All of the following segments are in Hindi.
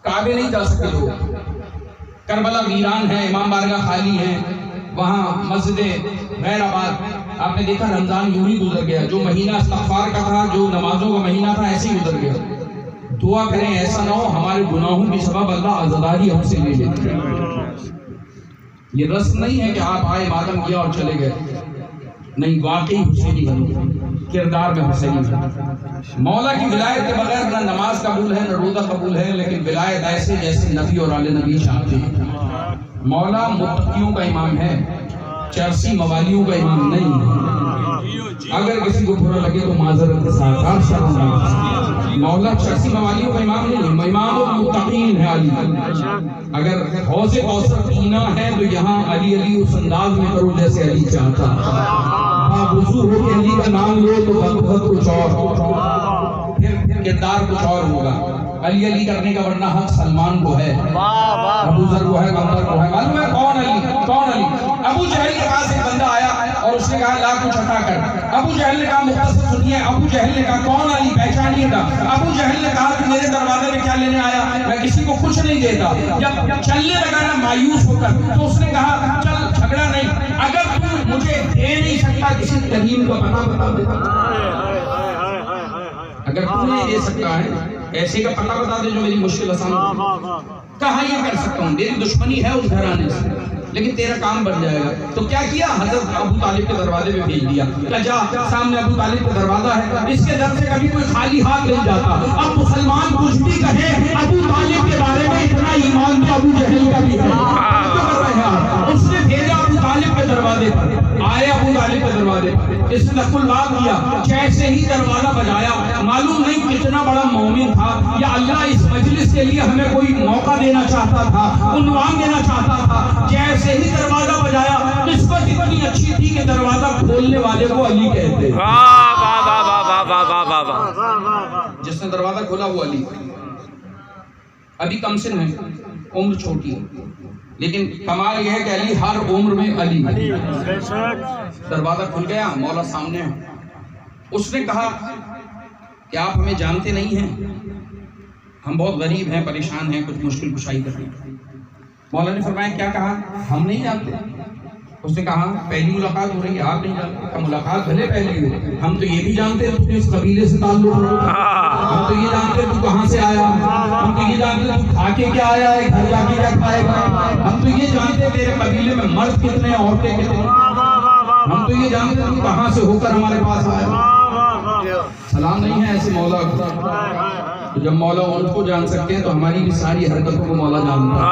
काबे नहीं जा सके लोग, करबला वीरान है, इमाम बारगाह खाली है, वहाँ मस्जिद गैराबाद आपने देखा रमजान यूं ही गुजर गया, जो महीना इस्तिग़फ़ार का था, जो नमाजों का महीना था, ऐसे ही गुजर गया। दुआ करें ऐसा ना हो हमारे गुनाहों की सबब अल्लाह आज़ादारी हमसे ले ले। ये रस्म नहीं है कि आप आए मातम किया और चले गए, नहीं, वाकई हुसैनी बनो, किरदार में हुसैनी बनो। मौला की विलायत के बगैर ना नमाज कबूल है ना रोज़ा कबूल है, लेकिन विलायत ऐसे जैसे नबी और आले नबी चाहते हैं। मौला मुत्तकियों का इमाम है, चरसी मवालियों का इमाम नहीं है। अगर किसी को बुरा लगे तो माजरत के साथ मौला चरसी मवालियों का इमाम नहीं है, इमाम मुत्तकीन है अली। अगर हौज़े कौसर पीना है तो यहाँ अली अली उस अंदाज में करो जैसे अली चाहता। वुज़ू हो के अली का नाम लो तो वक्त कुछ और, फिर किरदार कुछ और होगा। अली अली करने का वरना हक सलमान को है, अबू ज़र को है, अमर को है। मालूम है कौन अली? कौन अली? अबू जहल के पास एक बंदा आया और उसने कहा ला कुछ अता कर। अबू जहल ने कहा मुख्तसर सुनिए। अबू जहल ने कहा कौन अली, पहचानिएगा। अबू जहल ने कहा कि मेरे दरवाजे में क्या लेने आया, मैं किसी को कुछ नहीं देता। जब चलने लगा ना मायूस होकर, तो उसने कहा चल झगड़ा नहीं, अगर तू मुझे दे नहीं सकता किसी करीम का पता बता दे। अगर तू नहीं दे सकता है ऐसे का पता बता दे जो मेरी मुश्किल आसान कहा ये कर सकता हूँ, मेरी दुश्मनी है उस घराने से, लेकिन तेरा काम बन जाएगा। तो क्या किया, हजरत अबू तालिब के दरवाजे में भेज दिया। क्या जा सामने अबू तालिब का दरवाजा है, इसके दर से कभी कोई खाली हाथ नहीं जाता। अब मुसलमान कुछ भी कहे, अबू तालिब के बारे में इतना ईमान तो अबू जहल का भी है। उसने भेजा अबू तालिब के दरवाजे पर, आए अबू तालिब के दरवाजे पर, इसने नकुलबाग किया। जैसे ही दरवाजा बजाया, मालूम नहीं कितना बड़ा मोमिन था, या अल्लाह इस मजलिस के लिए हमें कोई मौका देना चाहता था, उन्वान देना चाहता था। जैसे ही दरवाजा बजाया, निस्बत इतनी अच्छी थी कि दरवाजा खोलने वाले को अली कहते। जिसने दरवाजा खोला वो अली। अभी कम सिन है, उम्र छोटी है, लेकिन कमाल यह है कि अली हर उम्र में अली। दरवाजा खुल गया, मौला सामने है। उसने कहा कि आप हमें जानते नहीं हैं, हम बहुत गरीब हैं, परेशान हैं, कुछ मुश्किल कुशाई कर रहे हैं। मौला ने फरमाया क्या कहा, हम नहीं जानते। उसने कहा पहली मुलाकात हो रही है, आप नहीं जानते। मुलाकात भले पहली हो, हम तो ये भी जानते हैं तू किस कबीले से ताल्लुक रखता, हम तो ये जानते तू कहाँ से आया, हम तो ये जानते तू खा के क्या आया है, घर जाके क्या खाएगा, हम तो ये जानते तेरे कबीले में मर्द कितने, औरतें कितने, हम तो ये जानते तू कहाँ से होकर हमारे पास आया। सलाम नहीं है ऐसे मौला को। तो जब मौला उनको जान सकते हैं तो हमारी भी सारी हरकतों को मौला जानता है।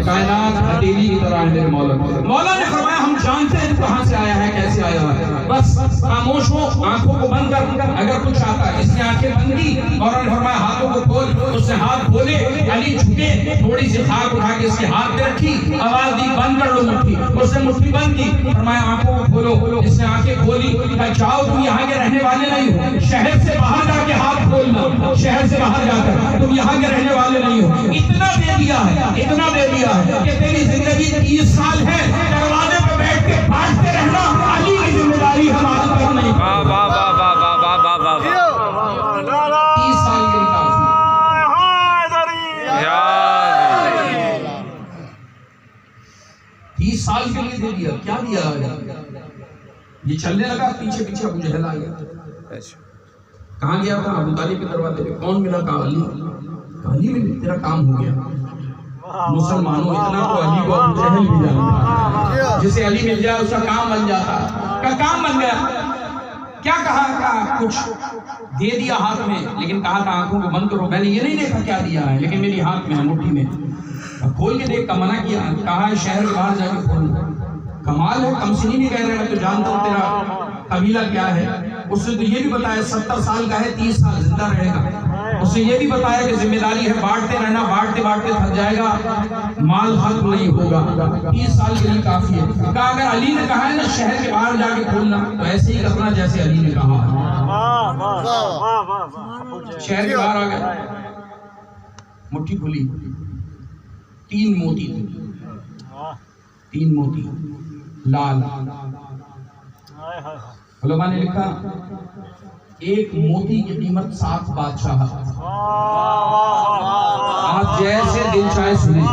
कायनात हथेली की तरह है मेरे मौला। मौला ने फरमाया हम जानते हैं कहाँ से आया है, कैसे आया है, बस खामोश हो, आंखों को बंद कर। अगर कुछ आता है, इसने आंखें बंद की, मौला ने फरमाया हाथों को खोल। उसने हाथ खोले, अली झुके, थोड़ी सी खाक उठा के इसके हाथ पे रखी, आवाज दी बंद कर लो मुट्ठी। उसने मुट्ठी बंद की, फरमाया आंखों को खोलो। इसने आंखें खोली, जाओ तुम यहाँ के रहने वाले नहीं हो, शहर से बाहर जाके हाथ खोलना, शहर से बाहर जाकर तुम यहाँ के रहने वाले नहीं हो। इतना दे दिया है, इतना दे दिया है कि तेरी जिंदगी 30 साल है, दरवाजे पे बैठ के बांटते रहना, अली की जिम्मेदारी हमारे पर नहीं। 30 साल के लिए 30 साल के लिए दे दिया। क्या दिया है? ये चलने लगा, पीछे पीछे अबू जहल आ गया। कहाँ गया था? अबू तालिब के दरवाजे पे। कौन मिला? कहा अली। अली में तेरा काम हो गया। मुसलमानों इतना तो अली को अबू जहल भी जानता, जिसे अली मिल जाए उसका काम बन जाता। का काम बन गया। क्या कहा? कहा कुछ दे दिया हाथ में, लेकिन कहा था आंखों को बंद करो। मैंने ये नहीं देखा क्या दिया है, लेकिन मेरी हाथ में है, मुट्ठी में। खोल के देख का मना किया, कहा है शहर के बाहर जाके खोल। कमाल है, कमसिनी नहीं कह रहे, मैं तो जानता हूँ तेरा कबीला क्या है। उसने तो ये भी बताया 70 साल का है, 30 साल जिंदा रहेगा। उसने ये भी बताया कि जिम्मेदारी है बांटते रहना, बांटते बांटते थक जाएगा, माल खत्म नहीं होगा, 30 साल के लिए काफी है। कहा अगर अली ने कहा है ना शहर के बाहर जाके खोलना, तो ऐसे ही करना जैसे अली ने कहा। शहर के बाहर आ गए, मुट्ठी खुली, 3 मोती थे, 3 मोती लाल। उलमा ने लिखा एक मोती की कीमत 7 बादशाह। जैसे दिल चाहे सुने।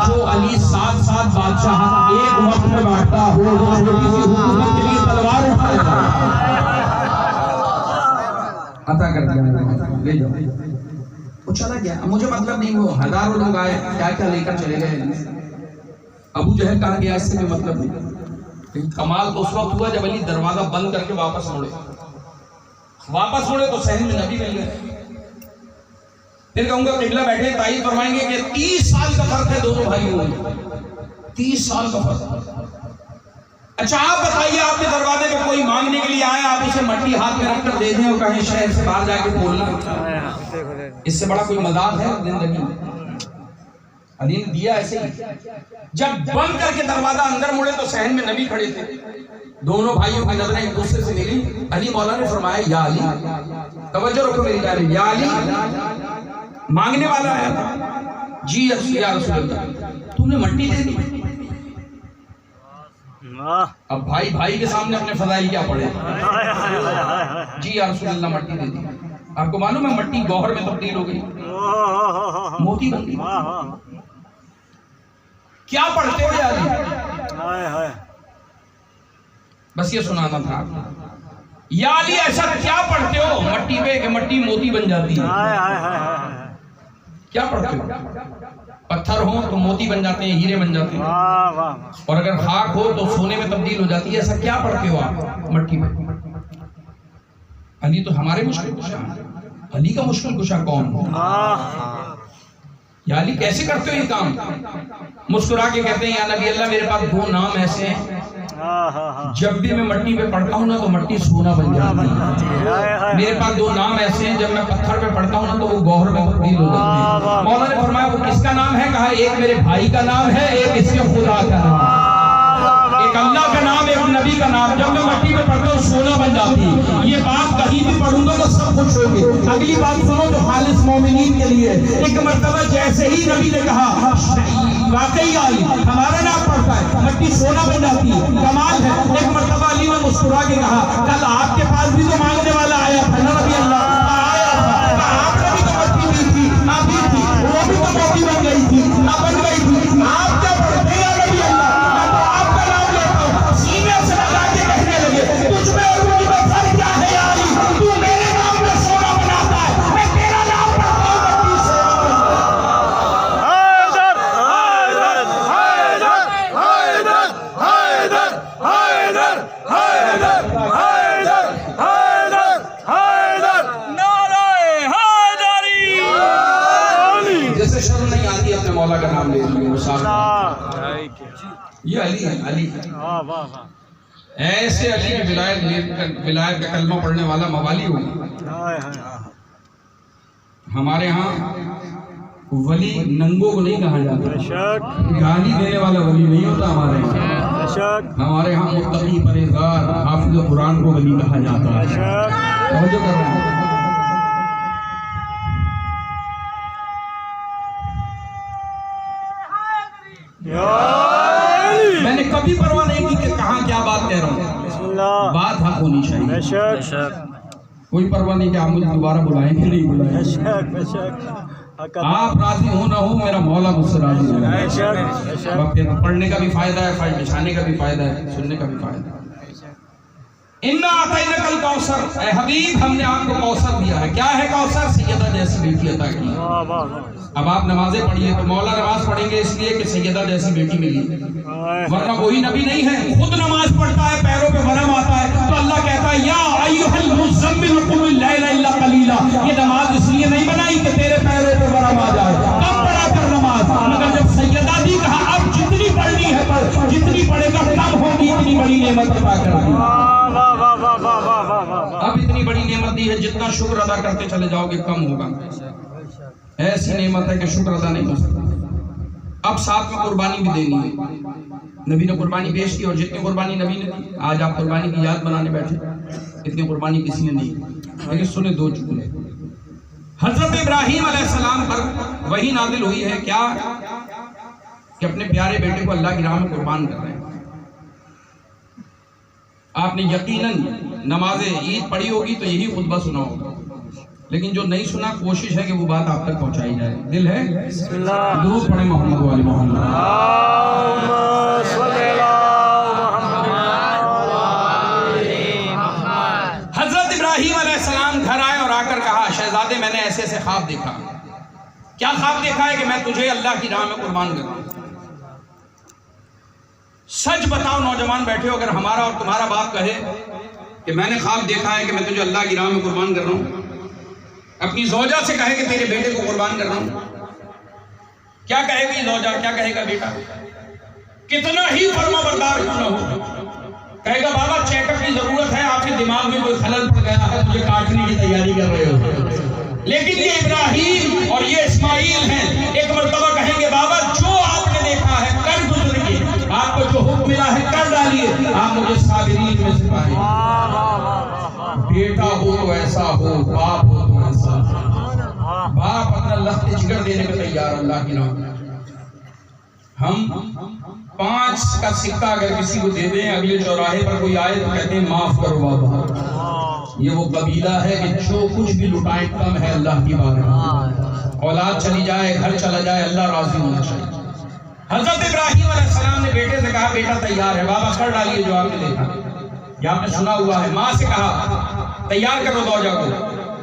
जो अली साथ साथ बादशाह एक वक्त में बांटता हो, वो छोटी सी हुकूमत के लिए तलवार उठाएगा। अता कर दिया, ले जाओ। वो चला गया। मुझे मतलब नहीं, वो हजारों लोग आए, क्या क्या लेकर चले गए। अबू जहल कहा गया, इससे कोई मतलब नहीं। लेकिन कमाल तो उस वक्त हुआ जब अली दरवाजा बंद करके वापस मुड़े तो सहन में नबी मिल गए। फिर कहूंगा किबला बैठे ताईद फरमाएंगे कि 30 साल का फर्क है दोनों भाइयों में, 30 साल का फर्क। अच्छा आप बताइए, आपके दरवाजे पे कोई मांगने के लिए आया, आप उसे मट्टी हाथ में रखकर दे दें और कहें शहर से बाहर जाके बोलना, इससे बड़ा कोई मजाक है जिंदगी में? अली ने दिया ऐसे ही। जब बंद करके दरवाजा अंदर मुड़े तो सहन में नबी खड़े थे। दोनों भाइयों की नजरें एक दूसरे से मिली। अली मौला ने फरमाया, या अली, तवज्जो रखो मेरी जानिब, या अली, मांगने वाला आया था। जी या रसूल अल्लाह, तुमने मट्टी दे दी। अब भाई भाई के सामने अपने फजाइल क्या पड़े। जी या रसूल अल्लाह, मट्टी दे दी। आपको मालूम है मट्टी गौहर में तब्दील हो गई, मोती बन गई। क्या पढ़ते हो यार? बस ये सुनाना था। या अली, ऐसा क्या पढ़ते हो मट्टी पे कि मट्टी मोती बन जाती है? क्या पढ़ते हो? पत्थर हो तो मोती बन जाते हैं, हीरे बन जाते हैं, और अगर खाक हो तो सोने में तब्दील हो जाती है। ऐसा क्या पढ़ते हो आप मट्टी में? अली तो हमारे मुश्किल कुशा। अली का मुश्किल कुशा कौन? या अली कैसे करते हो ये काम? मुस्कुरा के कहते हैं, या नबी अल्लाह, मेरे पास 2 नाम ऐसे हैं, जब भी मैं मट्टी पे पढ़ता हूँ ना तो मट्टी सोना बन जाती है। मेरे पास 2 नाम ऐसे हैं, जब मैं पत्थर पे पढ़ता हूँ ना तो वो गौहर में तब्दील हो जाते हैं। मौला ने फरमाया, वो किसका नाम है? कहा, एक मेरे भाई का नाम है, एक इसके खुदा का नाम है। एक अल्लाह का नाम, एक नबी का नाम। जब मैं मट्टी में पढ़ता हूँ सोना बन जाती है। ये बात कहीं भी पढ़ूंगा तो सब खुश होंगे। अगली बात सुनो जो खालिस मोमिनीन के लिए। एक मर्तबा जैसे ही नबी ने कहा, वाकई अली हमारा नाम पढ़ता है, मट्टी सोना बन जाती है, कमाल है। एक मर्तबा अली ने मुस्कुरा के कहा, कल आपके पास भी तो मांगने वाला आया था ना नबी अल्लाह, आया था, आपने भी तो मट्टी दी थी, अभी थी, वो भी तो मोती बन गई थी, अब बन गई थी। आप क्या पढ़ते हैं नबी अल्लाह? मैं तो आपका नाम लेता हूँ, सीने से लगा के कहने लगे, तुझमें और मुझमें फर्क क्या है या अली? तू मेरे नाम में सोना बनाता है, मैं तेरा नाम पढ़ता हूँ मट्टी से। जैसे शर्म नहीं आती अपने मौला का नाम ले लिए, ये अली है, अली। ऐसे अली की विलायत का कलमा पढ़ने वाला मवाली होगा। हमारे यहाँ वली नंगों को नहीं कहा जाता, गाली देने वाला वली नहीं होता हमारे यहाँ। हमारे यहाँ मुत्तकी, परहेज़गार, हाफिज़ कुरान को वली कहा जाता है। समझो कर रहे हैं। मैंने कभी परवाह नहीं की कि कहाँ क्या बात कह रहा हूँ, बात हक होनी चाहिए। कोई परवाह नहीं कि आप मुझे दोबारा बुलाएंगे नहीं बुलाएंगे। आप राजी हो ना हो, मेरा मौला मुझसे राजी है। पढ़ने का भी फायदा है, फाइल बिछाने का भी फायदा है, सुनने का भी फायदा है। इन्ना आतैना कल कौसर, ऐ हबीब हमने आपको कौसर दिया है। क्या है कौसर? सैयदा जैसी बेटी अता की। अब आप नमाजें पढ़िए तो मौला नमाज पढ़ेंगे इसलिए कि सैयदा जैसी बेटी मिली, वरना वही नबी नहीं है। खुद नमाज पढ़ता है, पैरों पे वरम आता है तो अल्लाह कहता है, या अय्युहल मुज़म्मिल कुम लैला इल्ला कलीला। ये नमाज इसलिए नहीं बनाई कि तेरे पैरों पे वरम आ जाए, कम पढ़ा कर नमाज। मगर जब सैयदा दी कहा, अब जितनी पढ़नी है पढ़, जितनी पढ़ेगा कम होगी, इतनी बड़ी नेमत अता कर दी। अब इतनी बड़ी नेमत दी है, जितना शुक्र अदा करते चले जाओगे कम होगा। ऐसी नेमत है कि शुक्र अदा नहीं हो सकता। अब साथ में कुर्बानी भी देनी है। नबी ने कुर्बानी पेश की, और जितनी कुर्बानी नबी ने दी, आज आप कुर्बानी की याद बनाने बैठे, इतनी कुर्बानी किसी ने नहीं। लेकिन सुने 2 चुटकुले। हजरत इब्राहीम अलैहिस्सलाम पर वही नाजिल हुई है क्या कि अपने प्यारे बेटे को अल्लाह की राह में कुर्बान कर रहे हैं। आपने यकीनन नमाज़े ईद पढ़ी होगी तो यही खुतबा सुना होगा। लेकिन जो नहीं सुना कोशिश है कि वो बात आप तक पहुंचाई जाए। दिल है? दुरूद पढ़े मोहम्मद वाले मोहम्मद। हजरत इब्राहीम अलैहिस्सलाम घर आए और आकर कहा, शहजादे मैंने ऐसे ऐसे ख्वाब देखा। क्या ख्वाब देखा है? कि मैं तुझे अल्लाह की राह में कुर्बान करूं। सच बताओ नौजवान बैठे हो, अगर हमारा और तुम्हारा बाप कहे कि मैंने ख्वाब देखा है कि मैं तुझे अल्लाह की राह में कुर्बान कर रहा हूं, अपनी ज़ौजा से कहे कि तेरे बेटे को कुर्बान कर रहा हूं, क्या कहेगी ज़ौजा? क्या कहेगा बेटा? कितना ही फर्माबरदार क्यों न हो, कहेगा बाबा चेकअप की जरूरत है, आपके दिमाग में कोई खलल पड़ गया है, मुझे काटने की तैयारी कर रहे हो। लेकिन ये इब्राहीम और ये इस्माइल हैं, एक मर्तबा कहेंगे बाबा जो आपने देखा है कर गुजरिए, आपको जो हुक्म मिला है कर डालिए, आप मुझे साबिरीन में सिखाइए। बेटा हो तो ऐसा हो, बाप हो तो ऐसा। बाप अपना लफ्ज़ जिगर देने को तैयार अल्लाह की नाम। हम 5 का सिक्का अगर किसी को दे दें, अगले चौराहे पर कोई आए तो कहते हैं माफ करो बाबा। ये वो कबीला है कि जो कुछ भी लुटाए कम है अल्लाह की बात में। औलाद चली जाए, घर चला जाए, अल्लाह राजी होना चाहिए। हजरत इब्राहीम अलैहिस्सलाम ने बेटे से कहा बेटा तैयार है, बाबा कर डालिए जो आपने देखा। ये आपने सुना हुआ है। माँ से कहा तैयार करो ज़ौजा को।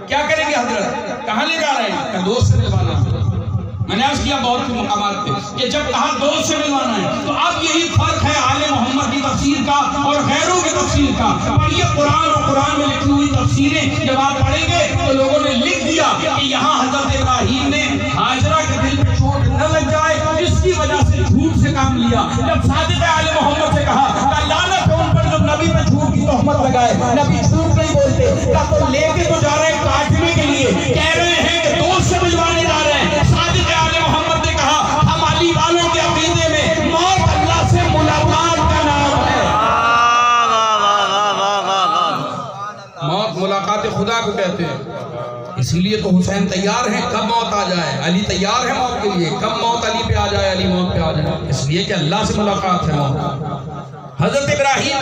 क्या करेंगे हजरत? कहाँ ले जा रहे हैं? दोस्त से मिलवाना। मैंने अर्ज किया बहुत मकामात पे कि जब कहा दोस्त से मिलवाना है, तो अब यही फर्क है आले मोहम्मद की तफसीर का और गैरों की तफसीर का। पढ़िए कुरान और कुरान में लिखी हुई तफसीरें जब आप पढ़ेंगे तो लोगों ने लिख दिया कि यहाँ हजरत इब्राहीम ने हाजरा के दिल पे चोट न लग जाए, इसकी वजह से झूठ से काम लिया। जब सादिक आले मोहम्मद से कहा लानत है उन पर जो नबी पे झूठ की तोहमत लगाए, नबी झूठ नहीं बोलते, तो लेके तो जा रहे हैं काटने के लिए, कह रहे हैं कि दोस्त से मिलवाने जा रहे हैं। सादिक आले मोहम्मद ने कहा हम अली वालों के अकीदे में मौत अल्लाह से मुलाकात का नाम है। मौत मुलाकात खुदा को कहते हैं। इसीलिए तो हुसैन तैयार है कब मौत आ जाए, अली तैयार है मौत के लिए, कब मौत अली पे आ जाए, अली मौत पे आ जाए, इसलिए कि अल्लाह से मुलाकात है मौत। हजरत इब्राहीम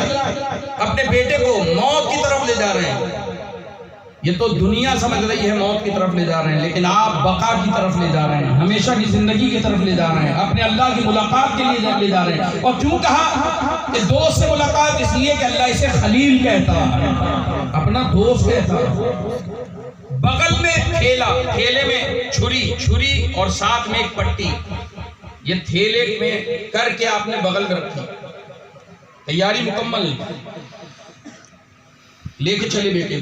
अपने बेटे को मौत की तरफ ले जा रहे हैं। ये तो दुनिया समझ रही है मौत की तरफ ले जा रहे हैं, लेकिन आप बका की तरफ ले जा रहे हैं, हमेशा की जिंदगी की तरफ ले जा रहे हैं, अपने अल्लाह की मुलाकात के लिए ले जा रहे हैं। और क्यों कहा कि दोस्त से मुलाकात? इसलिए कि अल्लाह इसे खलील कहता है, अपना दोस्त कहता है। बगल में थैला, थैले में छुरी और साथ में एक पट्टी, ये थैले में करके आपने बगल में रखी, तैयारी मुकम्मल, लेके चले बेटे।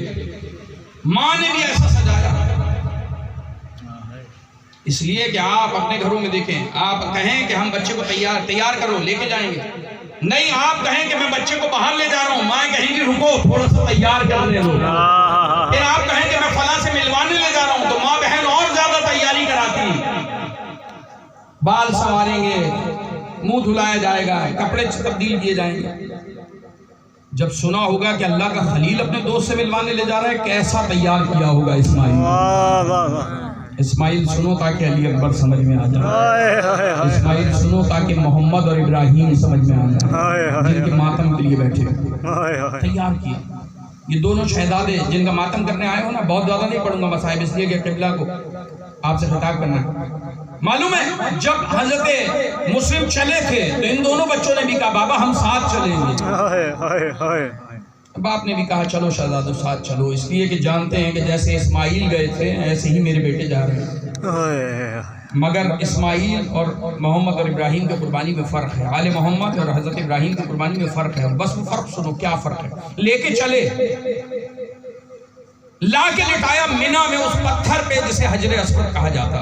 माँ ने भी ऐसा सजाया, इसलिए कि आप अपने घरों में देखें, आप कहें कि हम बच्चे को तैयार करो लेके जाएंगे, नहीं आप कहें कि मैं बच्चे को बाहर ले जा रहा हूं, माँ कहेंगी रुको थोड़ा सा तैयार करने दो। फिर आप कहें कि मैं फला से मिलवाने ले जा रहा हूं, तो माँ बहन और ज्यादा तैयारी कराती, बाल संवारेंगे, मुंह धुलाया जाएगा, कपड़े तब्दील किए जाएंगे। जब सुना होगा कि अल्लाह का खलील अपने दोस्त से मिलवाने ले जा रहा है, कैसा तैयार किया होगा इस्माइल। इस्माइल सुनो ताकि अली अकबर समझ में आ जाए, इस्माइल सुनो ताकि मोहम्मद और इब्राहीम समझ में आ जाए, जिनके मातम के लिए बैठे तैयार किया। ये दोनों शहजादे जिनका मातम करने आए हो ना, बहुत ज्यादा नहीं पढ़ूंगा मसाइब, इसलिए कि किबला को आपसे खिताब करना। मालूम है जब हजरत मुस्लिम चले थे तो इन दोनों बच्चों ने भी कहा बाबा हम साथ चलेंगे। बाप ने भी कहा चलो शहजादो साथ चलो, इसलिए कि जानते हैं कि जैसे इस्माइल गए थे ऐसे ही मेरे बेटे जा रहे हैं। मगर इस्माइल और मोहम्मद और इब्राहीम की कुर्बानी में फ़र्क है, आले मोहम्मद और हज़रत इब्राहीम की कुर्बानी में फ़र्क है। बस वो फ़र्क सुनो क्या फ़र्क है। लेके चले, ला के लिटाया मिना में उस पत्थर पे जिसे हजरे अस्वद कहा जाता।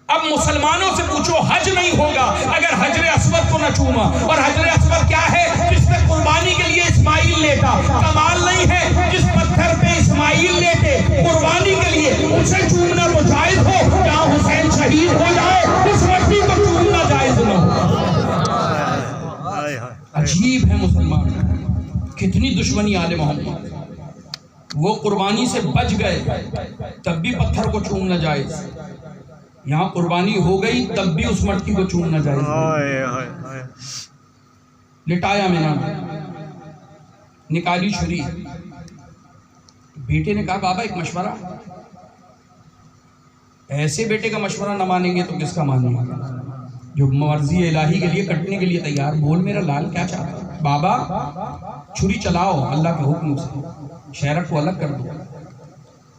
अब मुसलमानों से पूछो हज नहीं होगा अगर हजरे अस्वद को न चूमा, और हजरे अस्वद क्या है? जिसने कुर्बानी के लिए इस्माइल लेटा। कमाल नहीं है जिस पत्थर पे इस्माइल लेटे कुर्बानी के लिए, उसे चूमना तो जायज हो, जहां हुसैन शहीद हो जाए उस मट्टी को चूमना जायज न हो। अजीब है मुसलमान, कितनी दुश्मनी आले मोहम्मद। वो कुर्बानी से बच गए तब भी पत्थर को चूमना जायज, यहाँ कुर्बानी हो गई तब भी उस मट्टी को चूमना जायज। लिटाया मिना, निकाली छुरी, बेटे ने कहा बाबा एक मशवरा, ऐसे बेटे का मशवरा न मानेंगे तो किसका मानेंगे, जो मर्जी इलाही के लिए कटने के लिए तैयार। बोल मेरा लाल क्या चाहता है? बाबा छुरी चलाओ अल्लाह के हुक्म से, शहरक को अलग कर दो,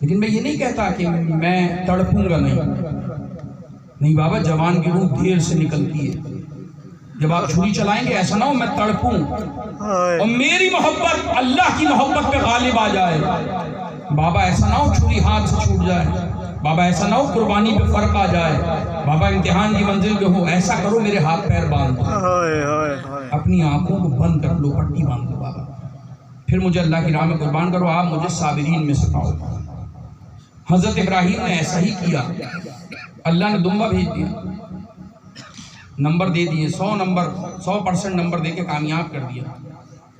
लेकिन मैं ये नहीं कहता कि मैं तड़पूंगा, नहीं बाबा, जवान की रूह देर से निकलती है। जब आप छुरी चलाएंगे ऐसा ना हो मैं तड़पूं और मेरी मोहब्बत अल्लाह की मोहब्बत पे गालिब आ जाए। बाबा ऐसा ना हो छुरी हाथ से छूट जाए, बाबा ऐसा ना हो कुर्बानी पे फर्क आ जाए, बाबा इम्तिहान की मंजिल पे हो। ऐसा करो मेरे हाथ पैर बांध दो, अपनी आंखों को बंद कर लो, पट्टी बांध दो बाबा, फिर मुझे अल्लाह की राह में कुर्बान करो, आप मुझे साबिरीन में से पाओ। हजरत इब्राहिम ने ऐसा ही किया। अल्लाह ने दुम्बा भेज दिया, नंबर दे दिए, 100% नंबर दे के कामयाब कर दिया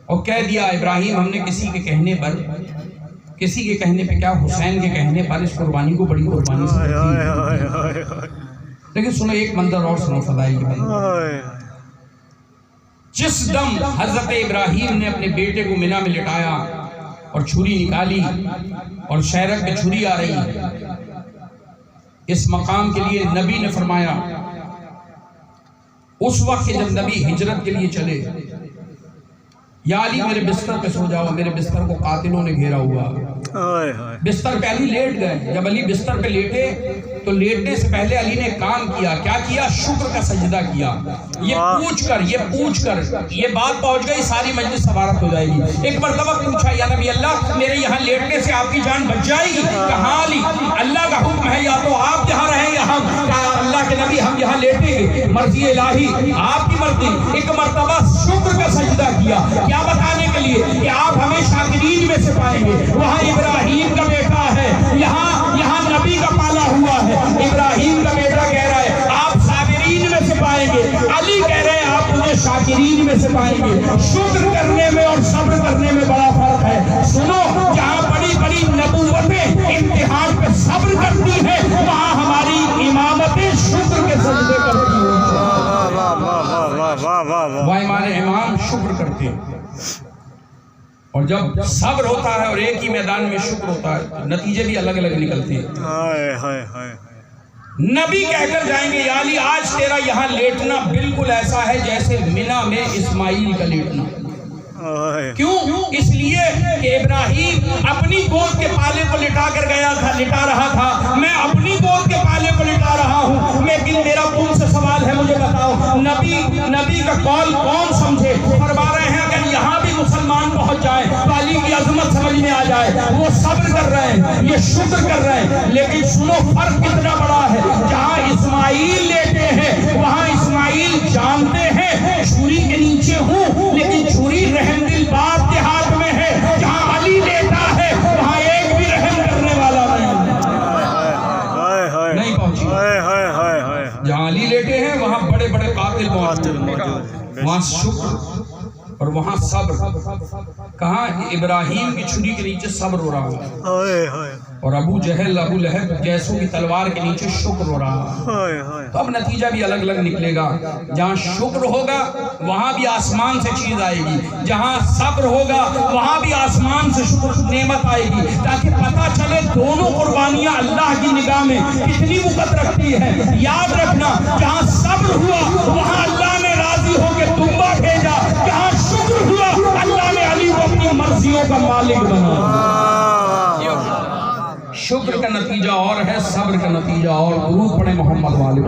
और कह दिया इब्राहिम हमने किसी के कहने पर, किसी के कहने पे क्या, हुसैन के कहने पर इस कुर्बानी को बड़ी कुर्बानी से। लेकिन सुनो एक मंजर और सुनो फदाइल के मंजर। जिस दम हजरत इब्राहिम ने अपने बेटे को मिना में लिटाया और छुरी निकाली और शहरक पे छुरी आ रही, इस मकाम के लिए नबी ने फरमाया, उस वक्त जब नबी हिजरत के लिए चले, या अली मेरे बिस्तर पे सो जाओ, मेरे बिस्तर को कातिलों ने घेरा हुआ। बिस्तर पे अली लेट गए। जब अली बिस्तर पे लेटे तो लेटने से पहले अली ने काम किया, क्या किया, शुक्र का सजदा किया। ये पूछ कर ये बात पहुंच गई, सारी मजलिस सवारत हो जाएगी। एक मरतबा पूछा, या नबी अल्लाह मेरे यहाँ लेटने से आपकी जान बच जाएगी? कहा अली अल्लाह का हुक्म है, या तो आप यहाँ रहें या हम। कहा अल्लाह के नबी हम यहाँ लेटेंगे, मर्जी इलाही आपकी मर्जी। एक मरतबा शुक्र का सजदा किया, क्या बताने के लिए कि आप हमें शाकिरीन में से पाएंगे। वहाँ इब्राहिम का बेटा है, यहाँ नबी का पाला हुआ है। इब्राहिम का बेटा कह रहा है आप साबिरीन में से पाएंगे, अली कह रहे हैं आप मुझे शाकिरीन में से पाएंगे। शुक्र करने में और सब्र करने में बड़ा फर्क है। सुनो, जहाँ बड़ी बड़ी नबूवतें इम्तिहान पे सब्र करती है, वहाँ हमारी इमामतें शुक्र के सजदे करती है। वह हमारे इमाम शुक्र करते हैं। और जब सब्र होता है और एक ही मैदान में शुक्र होता है तो नतीजे भी अलग अलग निकलते हैं। नबी कहकर जाएंगे, या अली आज तेरा यहाँ लेटना बिल्कुल ऐसा है जैसे मिना में इस्माइल का लेटना। क्यों? इसलिए कि इब्राहिम अपनी गोद के पाले को लिटा रहा था, मैं अपनी गोद के पाले को लिटा रहा हूँ। लेकिन मेरा तुमसे सवाल है, मुझे बताओ नबी का कौल कौन समझे? फरमा रहे हैं अगर यहाँ भी मुसलमान पहुंच जाए तो अली की अजमत समझ में आ जाए। वो सब्र कर रहे हैं, ये शुक्र कर रहे हैं। लेकिन सुनो फर्क कितना बड़ा है। जहाँ इस्माइल लेटे हैं वहाँ इस्माइल जानते हैं छुरी के नीचे हूँ, लेकिन छुरी रहमदिल बाप के हाथ में है। जहाँ अली लेटा है वहाँ एक भी रहम करने वाला नहीं पहुंची। जहाँ अली लेटे हैं वहाँ बड़े बड़े कातिल मौजूद, वहाँ शुक्र और वहाँ सब्र। कहाँ इब्राहिम की छुरी के नीचे सब्र हो रहा है और अबू जहल अबू लहब जैसों की तलवार के नीचे शुक्र हो रहा है। तो अब नतीजा भी अलग अलग निकलेगा। जहाँ शुक्र होगा वहाँ भी आसमान से चीज आएगी, जहाँ सब्र होगा वहाँ भी आसमान से शुक्र नेमत आएगी, ताकि पता चले दोनों कुर्बानियां अल्लाह की निगाह में कितनी मुकत रखती है। याद रखना, जहाँ सब्र हुआ वहाँ अल्लाह ने राजी होकर दुम्बा भेजा, जहाँ शुक्र हुआ अल्लाह ने अली को अपनी मर्जियों का मालिक बना। शुक्र का नतीजा और है, सब्र का नतीजा और। दुरूद पढ़े मोहम्मद वाले।